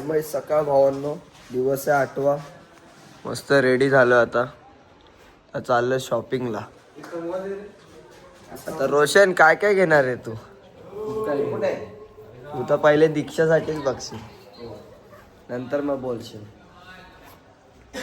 साईबाई सकाळ भावांनो, दिवस आहे 8वा. मस्त रेडी झालो आता चाललं शॉपिंगला. आता रोशन काय काय घेणार आहे तू? तू तर पहिले दीक्षासाठीच बघशील, नंतर मग बोलशील,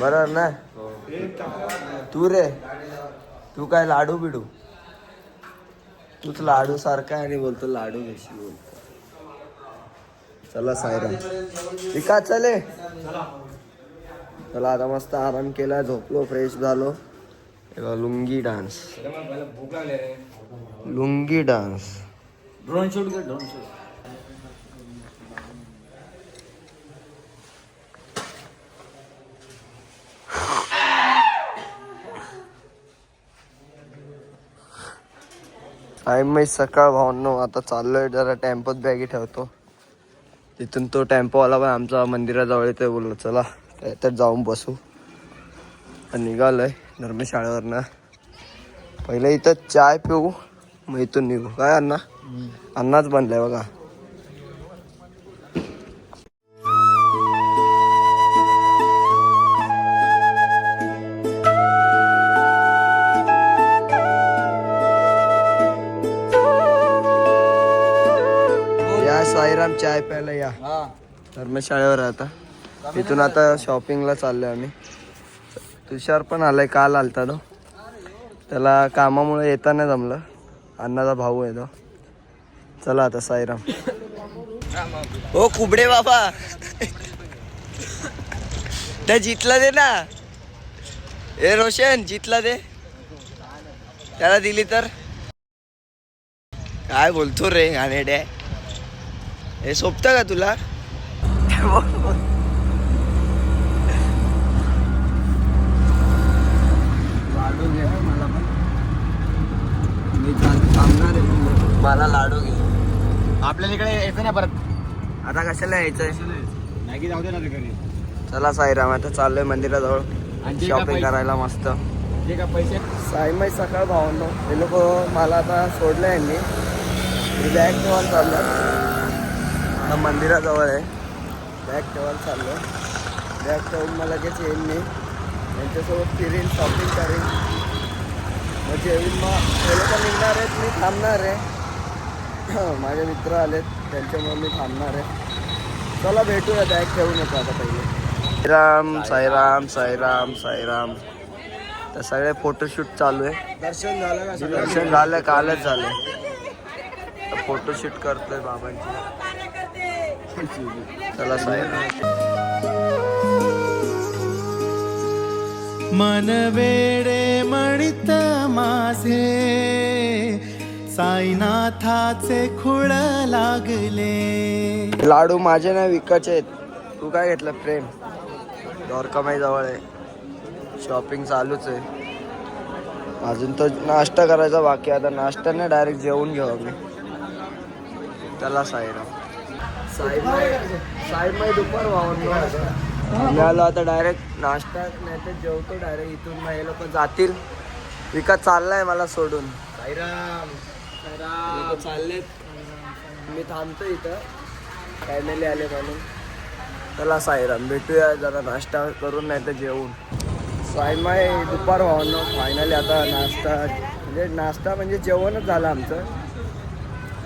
बरोबर ना? तू रे, तू काय लाडू बिडू? तूच लाडू सारखा आणि बोलतो लाडू घेशील बोलतो. चला सायरा विका चले. चला आता मस्त आराम केला, झोपलो, फ्रेश झालो. Lungi dance, lungi dance. Drone shoot कर, ड्रोन शूट. मी सकाळ भावनो आता चाललोय जरा टेम्पोत बॅगी ठेवतो. तिथून तो टेम्पोवाला पण आमचा मंदिराजवळ येतोय, बोललो चला तर जाऊन बसू. निघालोय धर्मशाळेवरनं. पहिले इथं चाय पिऊ, मग इथून निघू. काय अण्णा? अण्णाच बनलाय बघा. या साईराम चाय प्यायला या. धर्मशाळेवर आता इथून आता शॉपिंगला चाललोय आम्ही. तुषार पण आलाय, काल आलता तो. त्याला कामामुळे येता नाही जमलं. अण्णाचा भाऊ आहे तो. चला आता साईराम. ओ कुबडे बाबा, त्या जितला दे ना. ए रोशन, जितला दे. त्याला दिली तर काय बोलतो रे घाणेड्या. हे सोपतं का तुला? लाडू घे मला पण. मी थांबणार आहे. मला लाडू घे. आपल्याला इकडे यायचं नाही परत. आता कशाला यायचंय? मॅगी जाऊ दे ना घरी. चला साईराम आता चाललोय मंदिराजवळ शॉपिंग करायला मस्त. जे का पैसे साईमाई सकाळ भावनो, हे लोक मला आता सोडलं यांनी. मी बॅग ठेवायला चाललो. आता मंदिराजवळ आहे, बॅग ठेवायला चाललो. बॅग ठेवून मला लगेच येईन मी. त्यांच्यासोबत फिरीन, शॉपिंग करीन, मग जेवीन. मग हे लोक निघणार आहेत, मी थांबणार आहे. माझे मित्र आलेत त्यांच्यामुळे मी थांबणार आहे. चला भेटूया, बॅग ठेवून येतो आता पहिले. साईराम साईराम साईराम साईराम. तर सगळे फोटोशूट चालू आहे. दर्शन झालं का? दर्शन झालं, कालच झालं. फोटोशूट करतोय बाबांची. चला साईराम. मन वेडे म्हणित माझे, साईनाथाचे खुळ लागले. लाडू माझे नाही विकायचे आहेत. तू काय घेतलं फ्रेंड? द्वारकामाई जवळ आहे, शॉपिंग चालूच आहे. अजून तर नाश्ता करायचा बाकी. आता नाश्ता नाही, डायरेक्ट जेवून घेऊ आम्ही. चला साईराम. साईमाई दुपार वावरलो. मी आलो आता डायरेक्ट नाश्ता नाही तर जेवतो डायरेक्ट इथून. मग हे लोक जातील. विकास चाललाय मला सोडून. साईराम लोक चाललेत, मी थांबतो इथं. फॅमिली आले म्हणून. चला साईराम भेटूया, जरा नाश्ता करून नाही तर जेवून. साईमाई दुपार व्हावं. फायनली आता नाश्ता म्हणजे जेवणच झालं आमचं,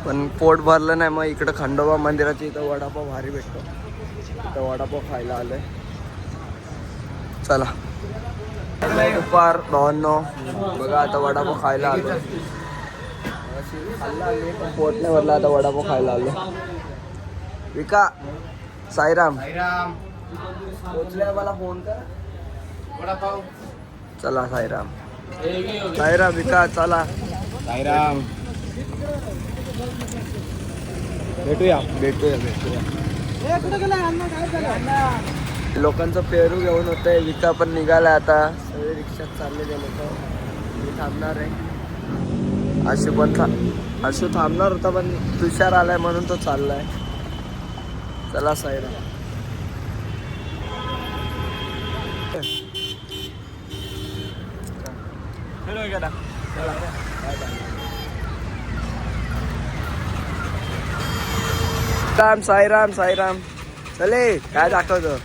पण पोट भरलं नाही. मग इकडं खंडोबा मंदिराच्या इथं वडापाव भारी भेटतो, इथं वडापाव खायला आलोय. चला दुपार भावांनो बघा, आता वडापाव खायला आलो. पोट नाही भरला, आता वडापाव खायला आलो. विका साईराम पोचल्या, मला फोन कर. वडापाव. चला साईराम. साईराम विका चला. साईराम भेटूया. लोकांचं पेरू घेऊन होतंय. विका पण निघाला आता. सगळे रिक्षात चालले गेले तर मी थांबणार आहे. आशू थांबणार होता, पण तुषार आलाय म्हणून तो चाललाय. चला साईराम. साईराम साईराम साईराम. चले काय दाखवतो.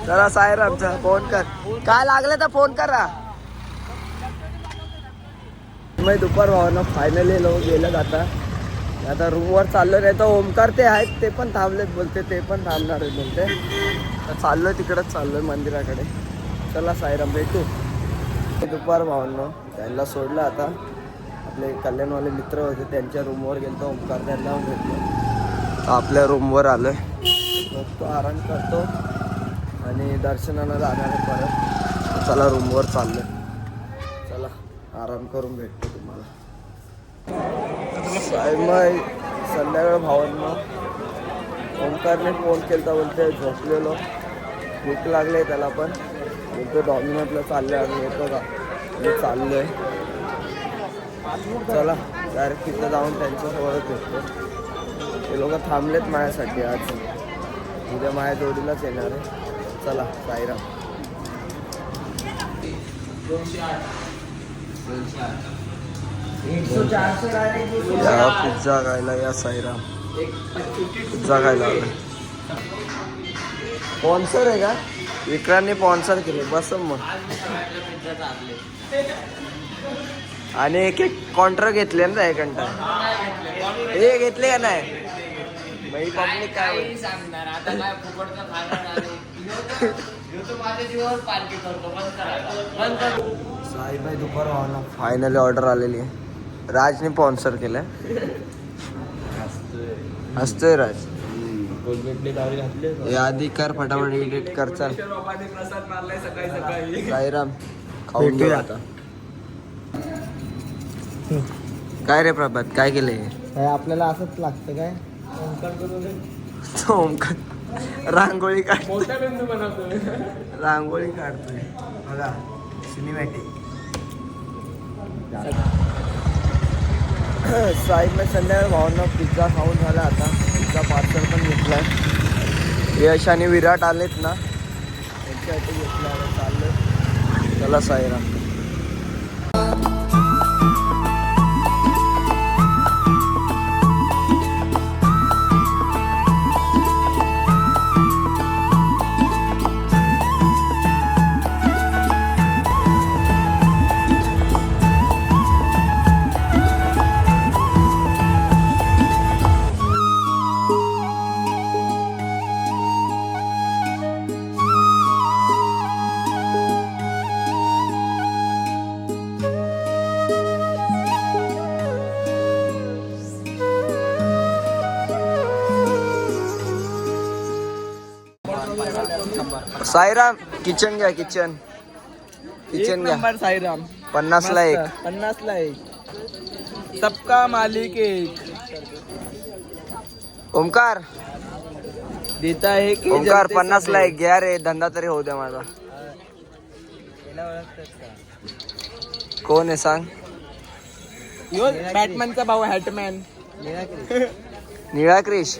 चला साईरामचा फोन कर, काय लागलं तर फोन करा. मी दुपार भावानं फायनली लोक गेलं आता रूमवर चाललो. नाही तर ओमकार ते आहेत ते पण थांबलेत बोलते, ते पण थांबणार आहेत बोलते. तर चाललोय तिकडंच चाललोय मंदिराकडे. चला साईराम भेटू. दुपार भावांनो त्यांना सोडलं. आता आपले कल्याणवाले मित्र होते त्यांच्या रूमवर गेलो. ओमकार त्यांना भेटलो. आपल्या रूमवर आलोय. तो आराम करतो आणि दर्शनाला जाणार आहे परत. चला रूमवर चाललोय. चला आराम करून भेटतो तुम्हाला. मग संध्याकाळ भावांना ओंकारने फोन केला, बोलते झोपलेलो, भूक लागले त्याला पण. बोलतो डॉमिनोजला चालले आणि येतो का. मी चाललोय. चला डायरेक्ट तिथं जाऊन त्यांच्यासोबत भेटतो. ते लोक थांबलेत माझ्यासाठी. आज उद्या माझ्या जोडीलाच येणार आहे. चला साईराम. या पिझ्झा खायला या साईराम. पिझ्झा खायला आला. स्पॉन्सर आहे का विक्रांतने स्पॉन्सर केले. बस मग. आणि एक कॉन्ट्रॅक्ट घेतले ना एक घंटा. हे घेतले का नाही बाई पब्लिक काय सांगणार आता. काय फुकटचं खाणार साईबाई दुपार व्हावं. फायनली ऑर्डर आलेली आहे. राजने स्पॉन्सर केलंय. हसतोय राज. यादी कर फटाफट एडिट कर. चल साईराम खाऊन घेऊ आता. काय रे प्रभात काय केलंय. आपल्याला असंच लागतं काय. ओमकार रांगोळी काढतो. रांगोळी काढतोय बघा. सिनेमॅटिक. साईड संध्याकाळ भावना पिझ्झा खाऊन झाला. आता पिझ्झा पार्सल पण घेतलाय. यश आणि विराट आलेत ना त्यांच्यासाठी घेतला. चाललं. चला साईराम. साईराम किचन घ्या. किचन घ्या. साईराम 50 ला एक. 50 ला एक. सबका मालिक एक. ओमकार देता है की ओमकार 50 ला एक घ्या रे. धंदा तरी होऊ द्या माझा. कोण आहे सांग. यो बॅटमॅनचा भाऊ हॅटमॅन. निळा क्रिश.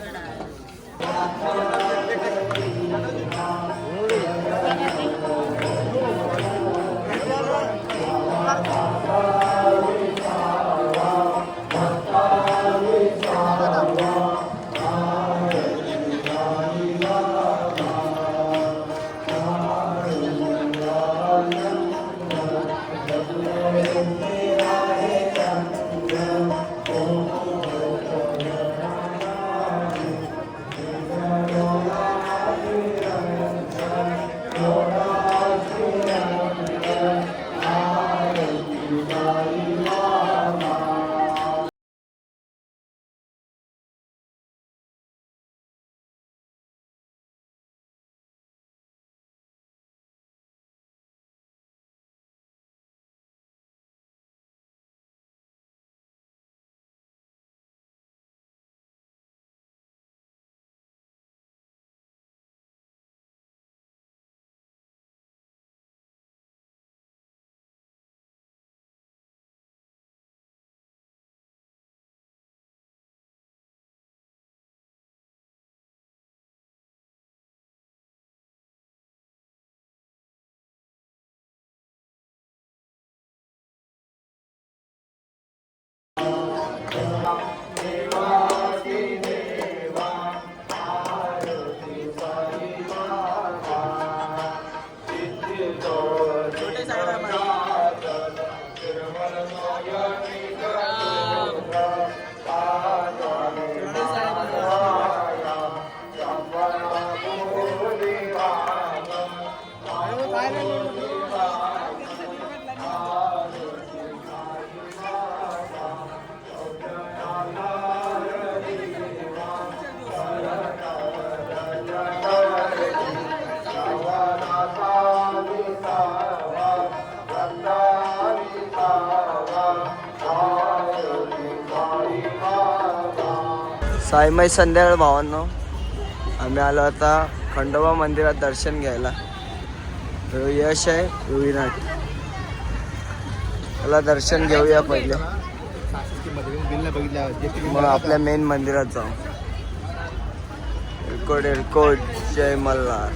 साईमाई संध्याकाळ भावांनो, आम्ही आलो आता खंडोबा मंदिरात दर्शन घ्यायला. तो यश आहे, विनाट. त्याला दर्शन घेऊया पहिले, मग आपल्या मेन मंदिरात जाऊ. एरकोट एरकोट जय मल्हार.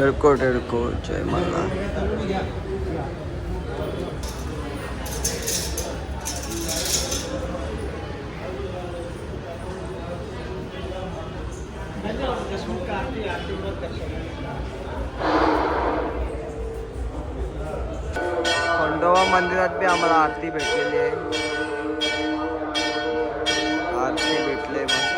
एरकोट एरकोट जय मल्हार. खंडोबा मंदिरात बी आम्हाला आरती भेटलेली आहे. आरती भेटले मस्त.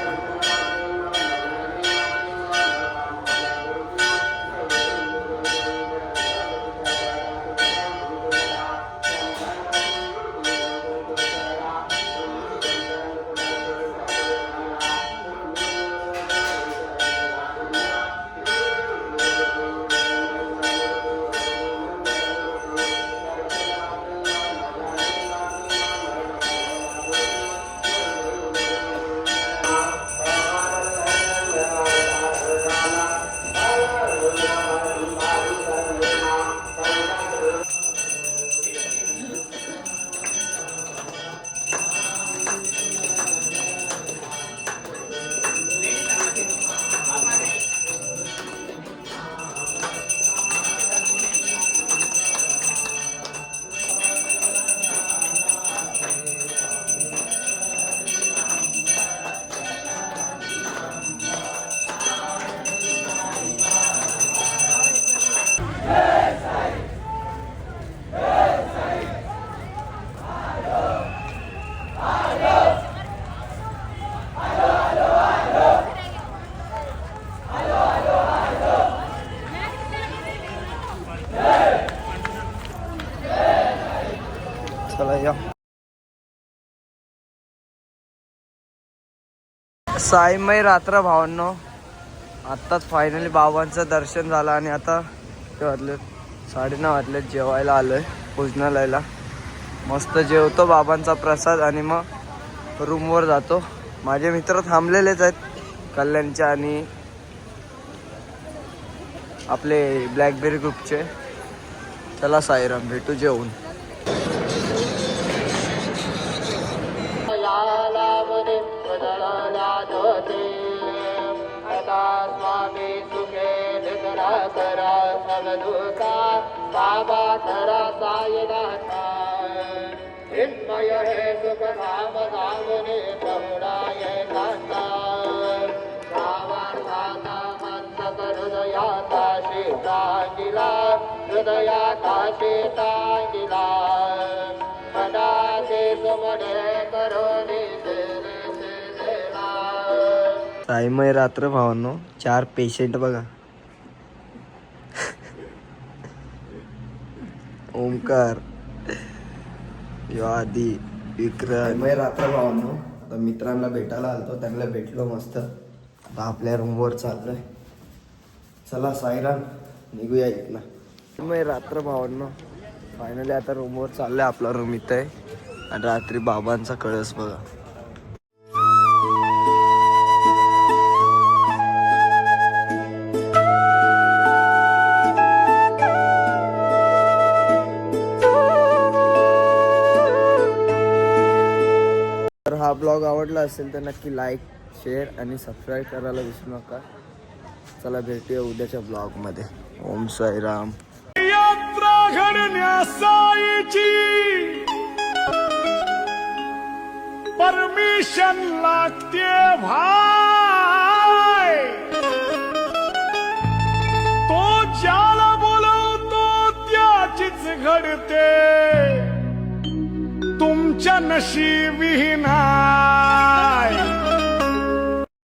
चला या. साईमय रात्र भावांनो, आत्ताच फायनली बाबांचं दर्शन झालं आणि आता ते वाजले 9:30 वाजले. जेवायला आलोय भोजनालयाला. मस्त जेवतो, बाबांचा प्रसाद, आणि मग रूमवर जातो. माझे मित्र थांबलेलेच आहेत, कल्याणचे आणि आपले ब्लॅकबेरी ग्रुपचे. चला साईराम, भेटू जेवून. स्वामी सुखे निकरा करा सवदुका बाबा धरा साईनाथा. चिन्मय हे सुख धाम धामने प्रभुराय कांता. भावार्थाता मस्तक हृदयाता शीतांगिला. हृदयाता शीतांगिला. मनाचे सुमने करोनी साईमय रात्र भावांनो. 4 पेशंट बघा. ओमकार, आदी, विक्रम. साईमय रात्र भावांनो. आता मित्रांना भेटायला आलतो, त्यांना भेटलो मस्त. आता आपल्या रूमवर चाललोय. चला साईराम, निघूया इथनं. साईमय रात्र भावांनो, फायनली आता रूमवर चाललोय. आपला रूम इथं आहे. आणि रात्री बाबांचा कळस बघा. तर हा ब्लॉग आवडला असेल तर नक्की लाईक, शेअर आणि सबस्क्राईब करायला विसरू नका. चला भेटूया उद्याच्या ब्लॉगमध्ये. ओम साईराम. यात्रा घडण्यासाईची परमिशन लागते भाई. तो ज्याला बोलवतो त्याचीच घडते. तुमच्या नशिबी नाही.